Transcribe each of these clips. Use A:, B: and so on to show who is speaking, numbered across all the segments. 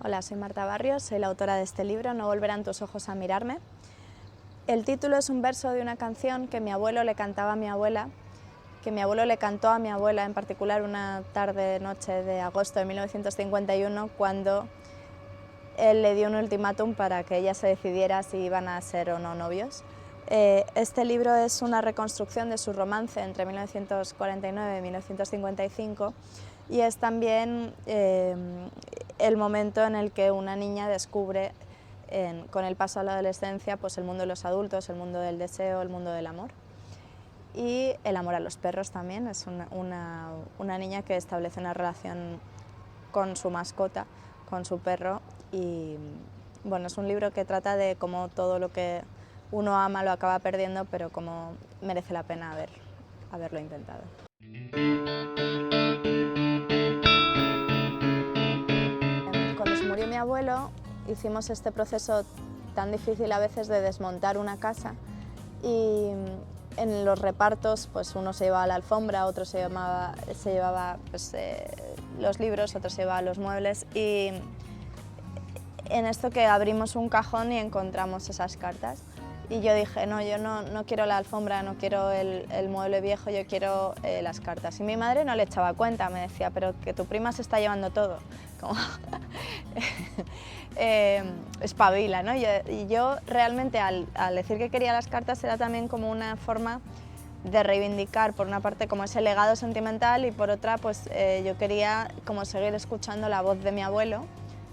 A: Hola, soy Marta Barrios, soy la autora de este libro, No volverán tus ojos a mirarme. El título es un verso de una canción que mi abuelo le cantaba a mi abuela, que mi abuelo le cantó a mi abuela, en particular una tarde-noche de agosto de 1951, cuando él le dio un ultimátum para que ella se decidiera si iban a ser o no novios. Este libro es una reconstrucción de su romance entre 1949 y 1955 y es también el momento en el que una niña descubre con el paso a la adolescencia pues el mundo de los adultos, el mundo del deseo, el mundo del amor. Y el amor a los perros también, es una niña que establece una relación con su mascota, con su perro, y bueno, es un libro que trata de cómo todo lo que uno ama lo acaba perdiendo, pero cómo merece la pena haberlo intentado. Cuando se murió mi abuelo, hicimos este proceso tan difícil a veces de desmontar una casa, y en los repartos pues uno se llevaba la alfombra, otro se llevaba pues, los libros, otro se llevaba los muebles, y en esto que abrimos un cajón y encontramos esas cartas. Y yo dije, no, yo no quiero la alfombra, no quiero el mueble viejo, yo quiero las cartas. Y mi madre no le echaba cuenta, me decía, pero que tu prima se está llevando todo. Como espabila, ¿no? Y yo realmente al decir que quería las cartas era también como una forma de reivindicar, por una parte, como ese legado sentimental, y por otra, pues yo quería como seguir escuchando la voz de mi abuelo,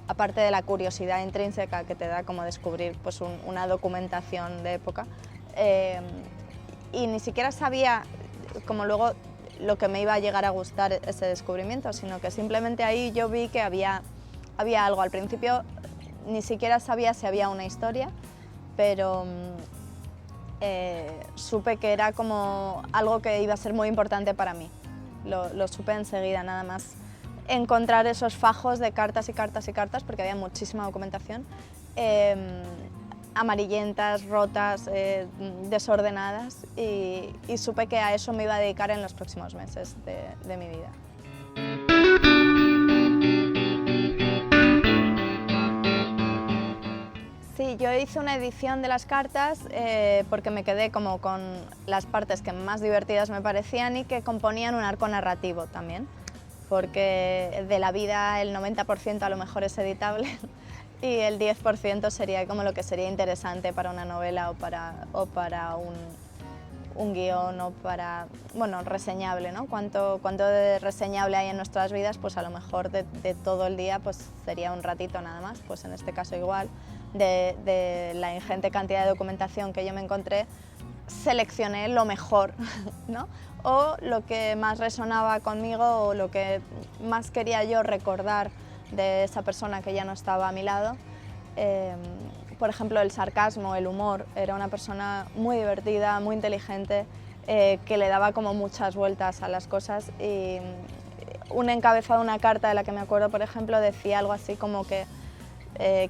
A: aparte de la curiosidad intrínseca que te da como descubrir pues, una documentación de época. Y ni siquiera sabía como luego lo que me iba a llegar a gustar ese descubrimiento, sino que simplemente ahí yo vi que había algo. Al principio ni siquiera sabía si había una historia, pero supe que era como algo que iba a ser muy importante para mí. Lo supe enseguida, nada más encontrar esos fajos de cartas y cartas y cartas, porque había muchísima documentación, amarillentas, rotas, desordenadas, y supe que a eso me iba a dedicar en los próximos meses de mi vida. Sí, yo hice una edición de las cartas porque me quedé como con las partes que más divertidas me parecían y que componían un arco narrativo también, porque de la vida el 90% a lo mejor es editable y el 10% sería como lo que sería interesante para una novela o para un guión o para, bueno, reseñable, ¿no? Cuánto de reseñable hay en nuestras vidas, pues a lo mejor de todo el día pues sería un ratito nada más, pues en este caso igual, de la ingente cantidad de documentación que yo me encontré, seleccioné lo mejor, ¿no? O lo que más resonaba conmigo o lo que más quería yo recordar de esa persona que ya no estaba a mi lado. Por ejemplo, el sarcasmo, el humor, era una persona muy divertida, muy inteligente, que le daba como muchas vueltas a las cosas, y un encabezado, una carta de la que me acuerdo, por ejemplo, decía algo así como que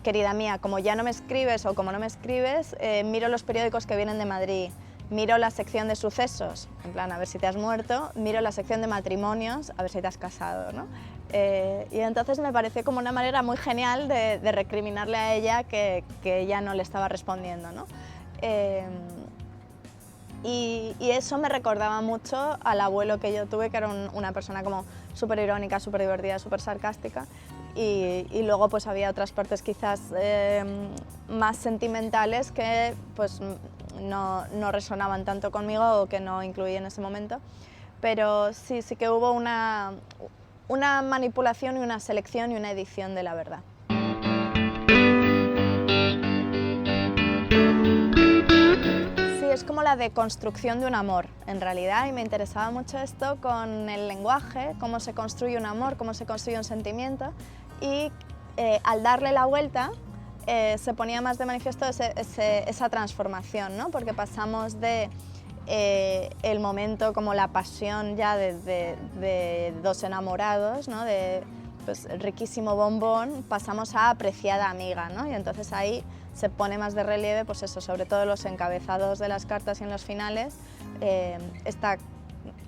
A: querida mía, como ya no me escribes o como no me escribes, miro los periódicos que vienen de Madrid, miro la sección de sucesos, en plan a ver si te has muerto, miro la sección de matrimonios, a ver si te has casado, ¿no? Y entonces me pareció como una manera muy genial de recriminarle a ella que ella no le estaba respondiendo, ¿no? Y eso me recordaba mucho al abuelo que yo tuve, que era una persona como súper irónica, súper divertida, súper sarcástica. Y luego pues había otras partes quizás más sentimentales que pues no resonaban tanto conmigo o que no incluí en ese momento, pero sí que hubo una manipulación y una selección y una edición de la verdad. Sí, es como la deconstrucción de un amor, en realidad, y me interesaba mucho esto con el lenguaje, cómo se construye un amor, cómo se construye un sentimiento, y al darle la vuelta se ponía más de manifiesto esa transformación, ¿no? Porque pasamos de el momento como la pasión ya de dos enamorados, ¿no? De pues, riquísimo bombón, pasamos a apreciada amiga, ¿no? Y entonces ahí se pone más de relieve, pues eso, sobre todo los encabezados de las cartas y en los finales, esta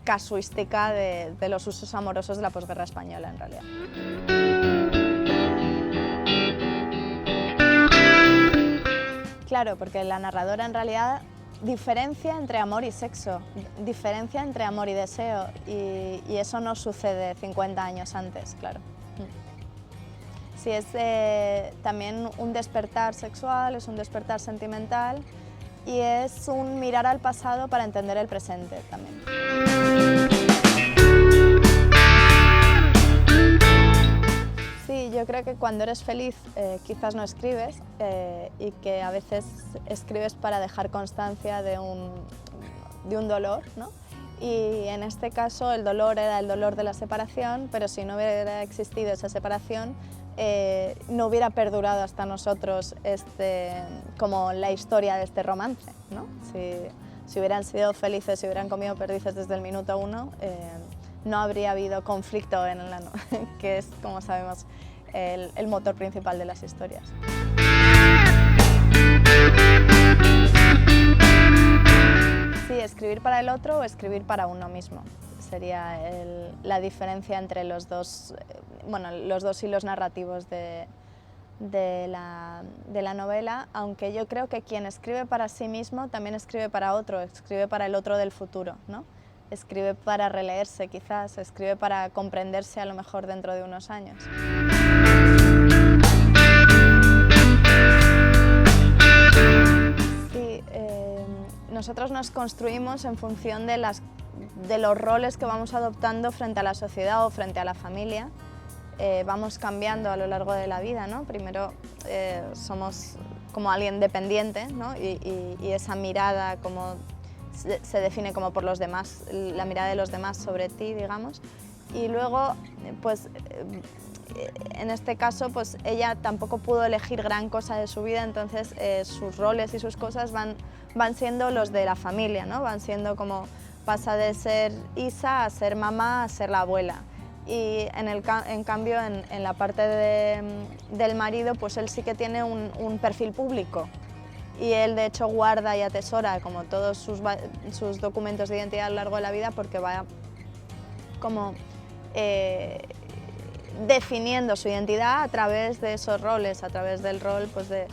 A: casuística de los usos amorosos de la posguerra española, en realidad. Claro, porque la narradora en realidad diferencia entre amor y sexo, diferencia entre amor y deseo, y eso no sucede 50 años antes, claro. Sí, es también un despertar sexual, es un despertar sentimental y es un mirar al pasado para entender el presente también. Sí, yo creo que cuando eres feliz quizás no escribes y que a veces escribes para dejar constancia de un dolor, ¿no? Y en este caso el dolor era el dolor de la separación, pero si no hubiera existido esa separación no hubiera perdurado hasta nosotros como la historia de este romance, ¿no? Si hubieran sido felices, si hubieran comido perdices desde el minuto 1, no habría habido conflicto en el ano, que es, como sabemos, el motor principal de las historias. Sí, escribir para el otro o escribir para uno mismo sería la diferencia entre los dos hilos narrativos de la novela, aunque yo creo que quien escribe para sí mismo también escribe para otro, escribe para el otro del futuro, ¿no? Escribe para releerse quizás, escribe para comprenderse a lo mejor dentro de unos años. Sí, nosotros nos construimos en función de los roles que vamos adoptando frente a la sociedad o frente a la familia. Vamos cambiando a lo largo de la vida, ¿no? Primero somos como alguien dependiente, ¿no? y esa mirada como se define como por los demás, la mirada de los demás sobre ti, digamos, y luego, pues, en este caso, pues ella tampoco pudo elegir gran cosa de su vida, entonces sus roles y sus cosas van siendo los de la familia, ¿no? Van siendo como, pasa de ser Isa a ser mamá a ser la abuela. Y en cambio, en la parte del marido, pues él sí que tiene un perfil público. Y él de hecho guarda y atesora como todos sus documentos de identidad a lo largo de la vida porque va como definiendo su identidad a través de esos roles, a través del rol pues, de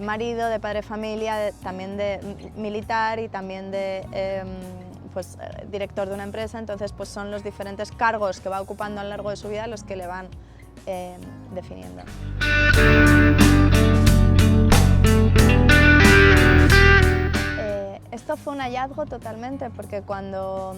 A: marido, de padre de familia, también de militar y también de director de una empresa. Entonces pues son los diferentes cargos que va ocupando a lo largo de su vida los que le van definiendo. Esto fue un hallazgo totalmente, porque cuando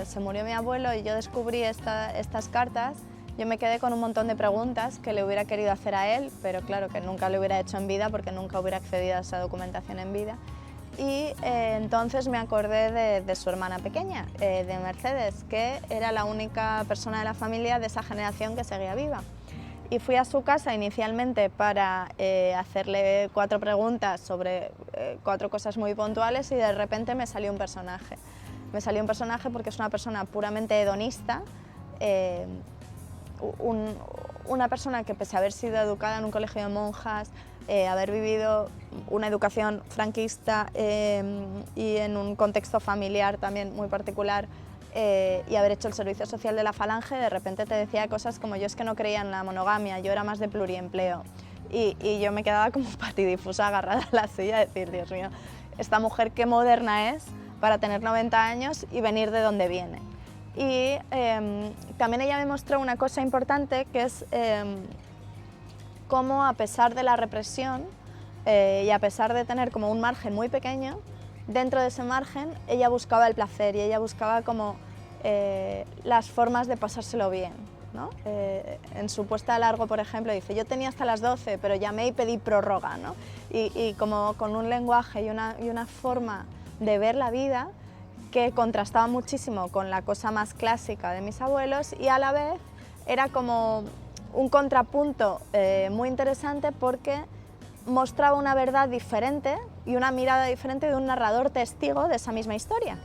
A: se murió mi abuelo y yo descubrí estas cartas, yo me quedé con un montón de preguntas que le hubiera querido hacer a él, pero claro que nunca lo hubiera hecho en vida porque nunca hubiera accedido a esa documentación en vida. Y entonces me acordé de su hermana pequeña, de Mercedes, que era la única persona de la familia de esa generación que seguía viva. Y fui a su casa inicialmente para hacerle 4 preguntas sobre 4 cosas muy puntuales y de repente me salió un personaje. Me salió un personaje porque es una persona puramente hedonista, una persona que pese a haber sido educada en un colegio de monjas, haber vivido una educación franquista y en un contexto familiar también muy particular, y haber hecho el servicio social de la Falange, de repente te decía cosas como: yo es que no creía en la monogamia, yo era más de pluriempleo. Y yo me quedaba como patidifusa agarrada a la silla, a decir: Dios mío, esta mujer qué moderna es para tener 90 años y venir de donde viene. Y también ella me mostró una cosa importante, que es cómo, a pesar de la represión y a pesar de tener como un margen muy pequeño, dentro de ese margen ella buscaba el placer y ella buscaba como las formas de pasárselo bien, ¿no? En su puesta a largo, por ejemplo, dice: yo tenía hasta las 12, pero llamé y pedí prórroga, ¿no? Y como con un lenguaje y una forma de ver la vida que contrastaba muchísimo con la cosa más clásica de mis abuelos, y a la vez era como un contrapunto muy interesante porque mostraba una verdad diferente y una mirada diferente de un narrador testigo de esa misma historia.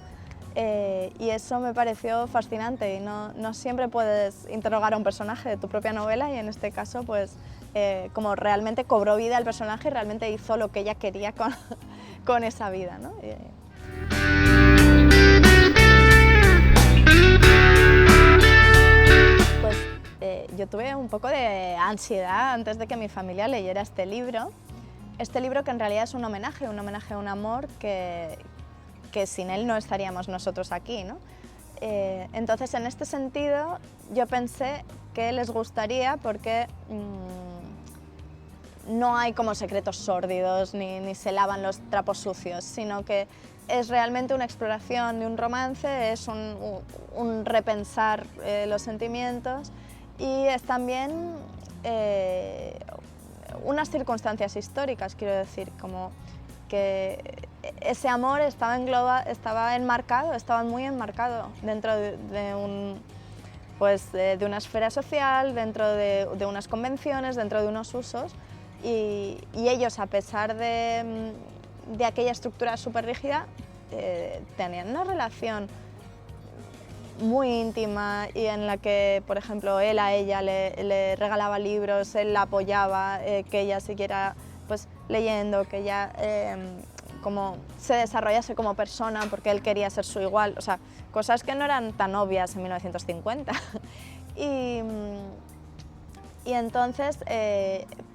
A: Y eso me pareció fascinante, y no siempre puedes interrogar a un personaje de tu propia novela, y en este caso pues como realmente cobró vida el personaje y realmente hizo lo que ella quería con esa vida, ¿no? Pues yo tuve un poco de ansiedad antes de que mi familia leyera este libro, este libro que en realidad es un homenaje a un amor que sin él no estaríamos nosotros aquí, ¿no? Entonces, en este sentido, yo pensé que les gustaría porque no hay como secretos sórdidos ni se lavan los trapos sucios, sino que es realmente una exploración de un romance, es un repensar los sentimientos y es también unas circunstancias históricas, quiero decir, como que ese amor estaba muy enmarcado dentro de una esfera social, dentro de unas convenciones, dentro de unos usos, y ellos, a pesar de aquella estructura súper rígida, tenían una relación muy íntima y en la que, por ejemplo, él a ella le regalaba libros, él la apoyaba, que ella siguiera pues, leyendo, que ella como se desarrollase como persona porque él quería ser su igual, o sea, cosas que no eran tan obvias en 1950. Y entonces,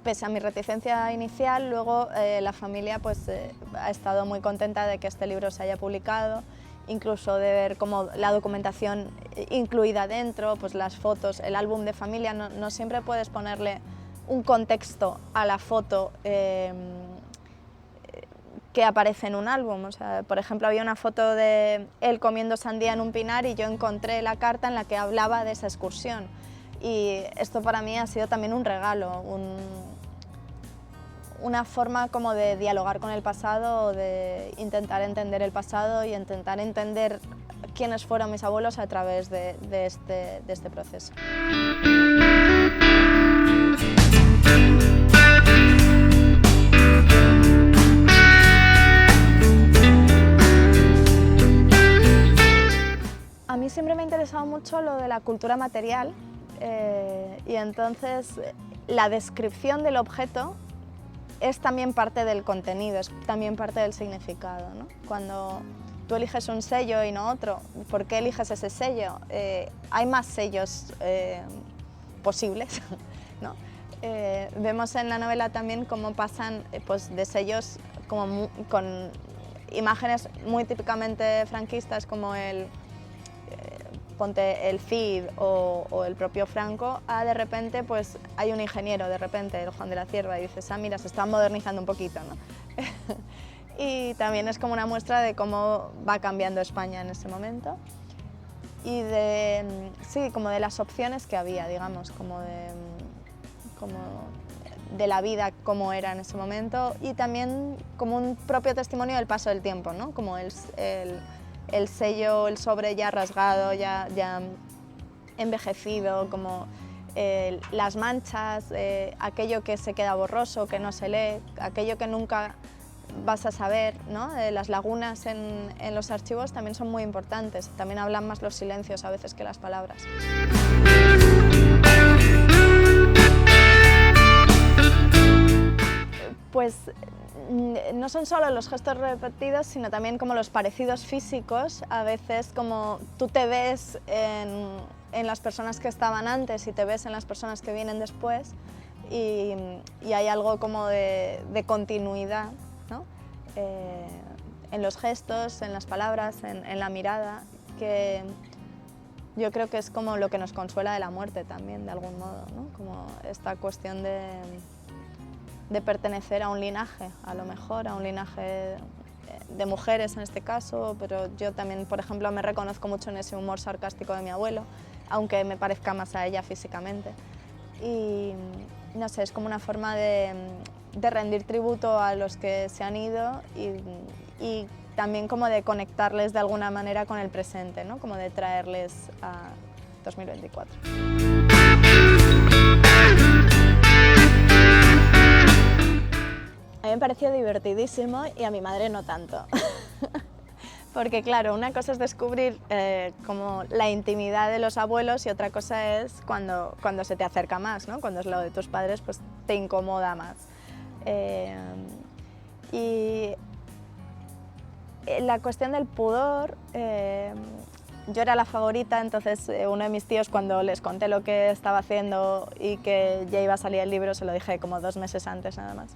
A: pese a mi reticencia inicial, luego la familia pues, ha estado muy contenta de que este libro se haya publicado, incluso de ver como la documentación incluida dentro, pues las fotos, el álbum de familia. No siempre puedes ponerle un contexto a la foto que aparece en un álbum. O sea, por ejemplo, había una foto de él comiendo sandía en un pinar y yo encontré la carta en la que hablaba de esa excursión. Y esto para mí ha sido también un regalo, una forma como de dialogar con el pasado, de intentar entender el pasado y intentar entender quiénes fueron mis abuelos a través de este proceso. A mí siempre me ha interesado mucho lo de la cultura material y entonces la descripción del objeto es también parte del contenido, es también parte del significado, ¿no? Cuando tú eliges un sello y no otro, ¿por qué eliges ese sello? Hay más sellos posibles, ¿no? Vemos en la novela también cómo pasan pues, de sellos con imágenes muy típicamente franquistas como ponte el Cid o el propio Franco, a de repente pues hay un ingeniero, de repente el Juan de la Cierva, y dices, ah, mira, se está modernizando un poquito, ¿no? Y también es como una muestra de cómo va cambiando España en ese momento y sí, como de las opciones que había, digamos, como de la vida como era en ese momento y también como un propio testimonio del paso del tiempo, ¿no? Como el sello, el sobre ya rasgado, ya envejecido, como las manchas, aquello que se queda borroso, que no se lee, aquello que nunca vas a saber, ¿no? Las lagunas en los archivos también son muy importantes, también hablan más los silencios a veces que las palabras. Pues no son solo los gestos repetidos, sino también como los parecidos físicos. A veces como tú te ves en las personas que estaban antes y te ves en las personas que vienen después y hay algo como de continuidad, ¿no? En los gestos, en las palabras, en la mirada, que yo creo que es como lo que nos consuela de la muerte también, de algún modo, ¿no? Como esta cuestión de pertenecer a un linaje, a lo mejor, a un linaje de mujeres en este caso, pero yo también, por ejemplo, me reconozco mucho en ese humor sarcástico de mi abuelo, aunque me parezca más a ella físicamente. Y no sé, es como una forma de rendir tributo a los que se han ido y también como de conectarles de alguna manera con el presente, ¿no? Como de traerles a 2024. A mí me pareció divertidísimo y a mi madre no tanto. Porque claro, una cosa es descubrir como la intimidad de los abuelos y otra cosa es cuando se te acerca más, ¿no? Cuando es lo de tus padres, pues te incomoda más. Y la cuestión del pudor, yo era la favorita, entonces uno de mis tíos, cuando les conté lo que estaba haciendo y que ya iba a salir el libro, se lo dije como 2 meses antes nada más.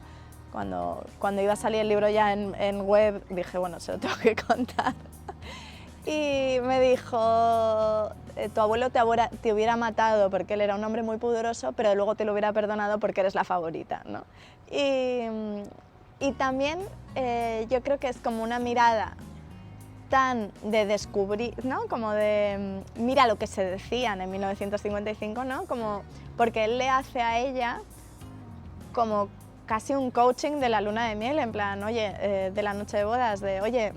A: Cuando iba a salir el libro ya en web, dije, bueno, se lo tengo que contar. Y me dijo, tu abuelo te hubiera matado porque él era un hombre muy pudoroso, pero luego te lo hubiera perdonado porque eres la favorita, ¿no? Y también yo creo que es como una mirada tan de descubrir, ¿no? Como de, mira lo que se decían en 1955, ¿no? Como, porque él le hace a ella como casi un coaching de la luna de miel, en plan, oye, de la noche de bodas, de, oye,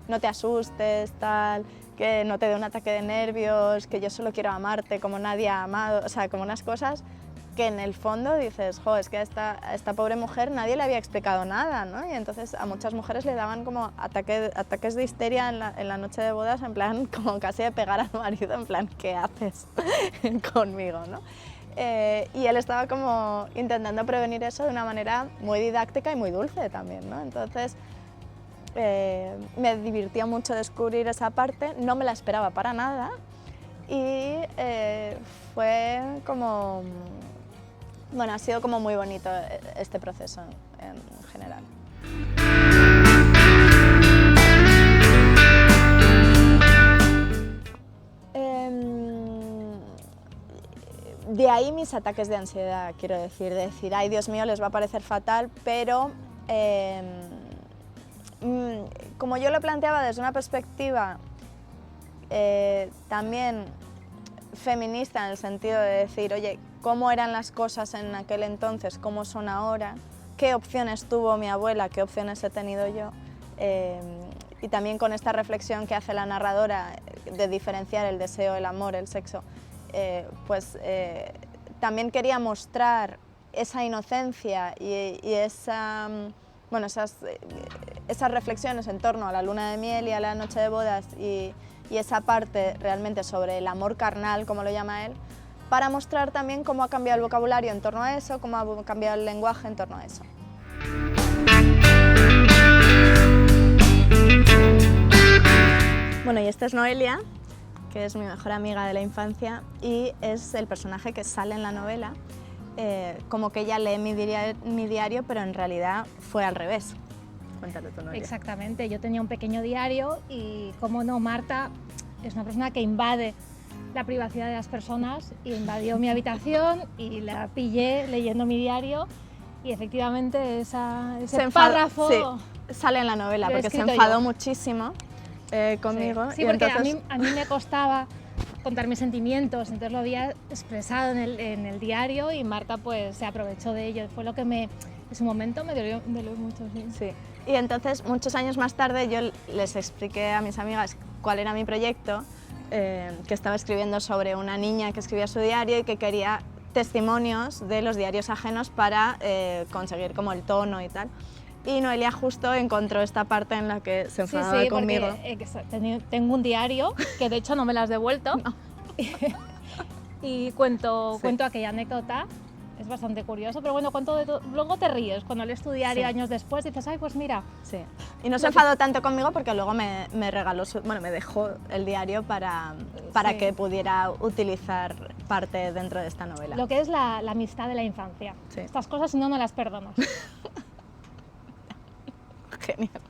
A: no te asustes, tal, que no te dé un ataque de nervios, que yo solo quiero amarte como nadie ha amado, o sea, como unas cosas que en el fondo dices, jo, es que a esta pobre mujer nadie le había explicado nada, ¿no? Y entonces a muchas mujeres le daban como ataques de histeria en la noche de bodas, en plan, como casi de pegar al marido, en plan, ¿qué haces conmigo, no? Y él estaba como intentando prevenir eso de una manera muy didáctica y muy dulce también, ¿no? Entonces me divirtió mucho descubrir esa parte, no me la esperaba para nada y fue como, bueno, ha sido como muy bonito este proceso en general. De ahí mis ataques de ansiedad, quiero decir, de decir, ay Dios mío, les va a parecer fatal, pero como yo lo planteaba desde una perspectiva también feminista, en el sentido de decir, oye, ¿cómo eran las cosas en aquel entonces, cómo son ahora? ¿Qué opciones tuvo mi abuela, qué opciones he tenido yo? Y también con esta reflexión que hace la narradora de diferenciar el deseo, el amor, el sexo, también quería mostrar esa inocencia y bueno, esas reflexiones en torno a la luna de miel y a la noche de bodas y esa parte realmente sobre el amor carnal, como lo llama él, para mostrar también cómo ha cambiado el vocabulario en torno a eso, cómo ha cambiado el lenguaje en torno a eso. Bueno, y esta es Noelia, que es mi mejor amiga de la infancia y es el personaje que sale en la novela, como que ella lee mi diario, pero en realidad fue al revés. Cuéntalo tú, Noelia.
B: Exactamente, yo tenía un pequeño diario y, como no, Marta es una persona que invade la privacidad de las personas y invadió mi habitación y la pillé leyendo mi diario y efectivamente ese párrafo...
A: Sí, sale en la novela porque se enfadó muchísimo conmigo.
B: Sí, porque entonces... a mí me costaba contar mis sentimientos, entonces lo había expresado en el diario y Marta pues se aprovechó de ello. Fue lo que en su momento me dolió mucho. Sí.
A: Sí. Y entonces, muchos años más tarde, yo les expliqué a mis amigas cuál era mi proyecto, que estaba escribiendo sobre una niña que escribía su diario y que quería testimonios de los diarios ajenos para conseguir como el tono y tal. Y Noelia justo encontró esta parte en la que se enfadaba conmigo.
B: Porque tengo un diario, que de hecho no me lo has devuelto, no. Y cuento aquella anécdota. Es bastante curioso, pero bueno, luego te ríes cuando lees tu diario años después, dices, ay, pues mira.
A: Sí. Y no se enfadó tanto conmigo porque luego me regaló, me dejó el diario para que pudiera utilizar parte dentro de esta novela.
B: Lo que es la amistad de la infancia. Sí. Estas cosas si no las perdonas.
A: Genial.